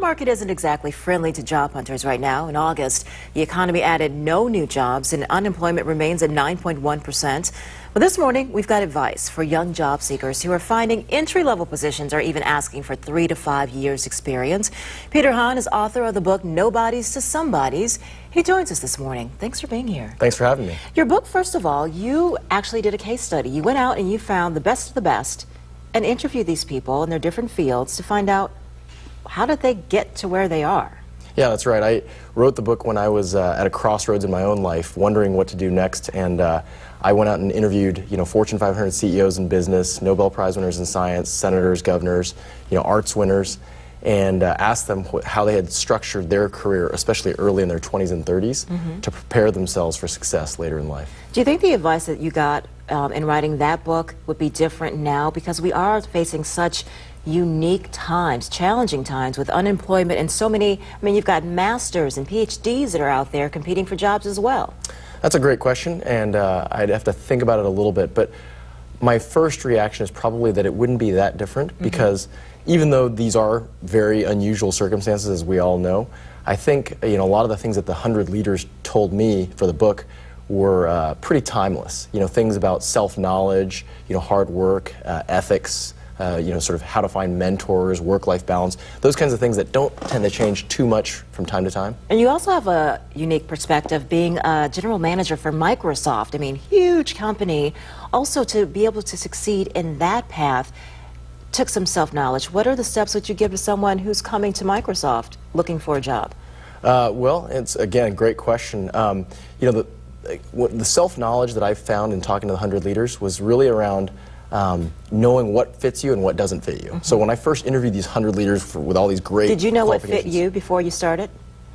market isn't exactly friendly to job hunters right now. In August, the economy added no new jobs and unemployment remains at 9.1%. But this morning, we've got advice for young job seekers who are finding entry-level positions or even asking for 3 to 5 years experience. Peter Hahn is author of the book Nobodies to Somebodies. He joins us this morning. Thanks for being here. Thanks for having me. Your book, first of all, you actually did a case study. You went out and you found the best of the best and interviewed these people in their different fields to find out how did they get to where they are. Yeah, that's right. I wrote the book when I was at a crossroads in my own life, wondering what to do next, and I went out and interviewed, Fortune 500 CEOs in business, Nobel Prize winners in science, senators, governors, arts winners, and asked them how they had structured their career, especially early in their 20s and 30s, to prepare themselves for success later in life. Do you think the advice that you got in writing that book would be different now? Because we are facing such unique times, challenging times with unemployment and so many, you've got masters and PhDs that are out there competing for jobs as well. That's a great question, and I'd have to think about it a little bit, but my first reaction is probably that it wouldn't be that different because even though these are very unusual circumstances, as we all know, I think a lot of the things that the 100 leaders told me for the book were pretty timeless. Things about self-knowledge, hard work, ethics, sort of how to find mentors, work-life balance, those kinds of things that don't tend to change too much from time to time. And you also have a unique perspective being a general manager for Microsoft. Huge company. Also, to be able to succeed in that path took some self-knowledge. What are the steps that you give to someone who's coming to Microsoft looking for a job? Well, it's, again, a great question. The self-knowledge that I've found in talking to the 100 leaders was really around knowing what fits you and what doesn't fit you. So when I first interviewed these 100 leaders with all these great Did you know what fit you before you started?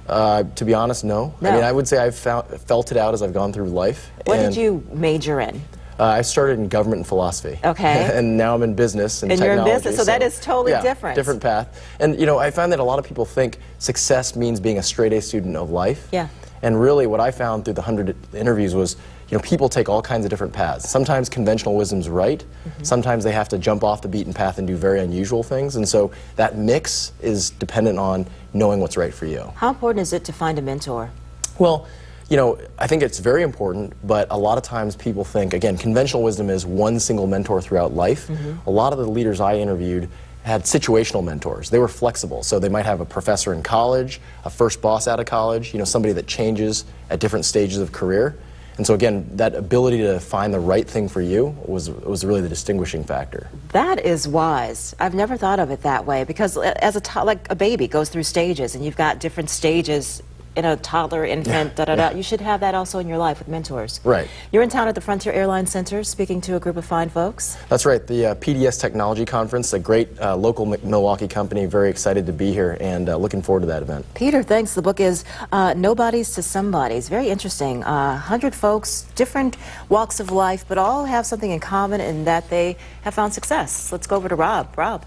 To be honest, no. I would say I've felt it out as I've gone through life. What did you major in? I started in government and philosophy. Okay. And now I'm in business and technology. And you're in business, so that is totally different. Different path. And I find that a lot of people think success means being a straight-A student of life. Yeah. And really what I found through the 100 interviews was, people take all kinds of different paths. Sometimes conventional wisdom's right. Sometimes they have to jump off the beaten path and do very unusual things. And so that mix is dependent on knowing what's right for you. How important is it to find a mentor? Well, I think it's very important, but a lot of times people think, again, conventional wisdom is one single mentor throughout life. A lot of the leaders I interviewed had situational mentors. They were flexible, so they might have a professor in college, a first boss out of college, somebody that changes at different stages of career. And so again, that ability to find the right thing for you was really the distinguishing factor. That is wise. I've never thought of it that way because as like a baby goes through stages and you've got different stages in a toddler, infant, You should have that also in your life with mentors. Right. You're in town at the Frontier Airlines Center speaking to a group of fine folks. That's right. The PDS Technology Conference, a great local Milwaukee company. Very excited to be here and looking forward to that event. Peter, thanks. The book is Nobodies to Somebodies. Very interesting. 100 folks, different walks of life, but all have something in common in that they have found success. Let's go over to Rob. Rob.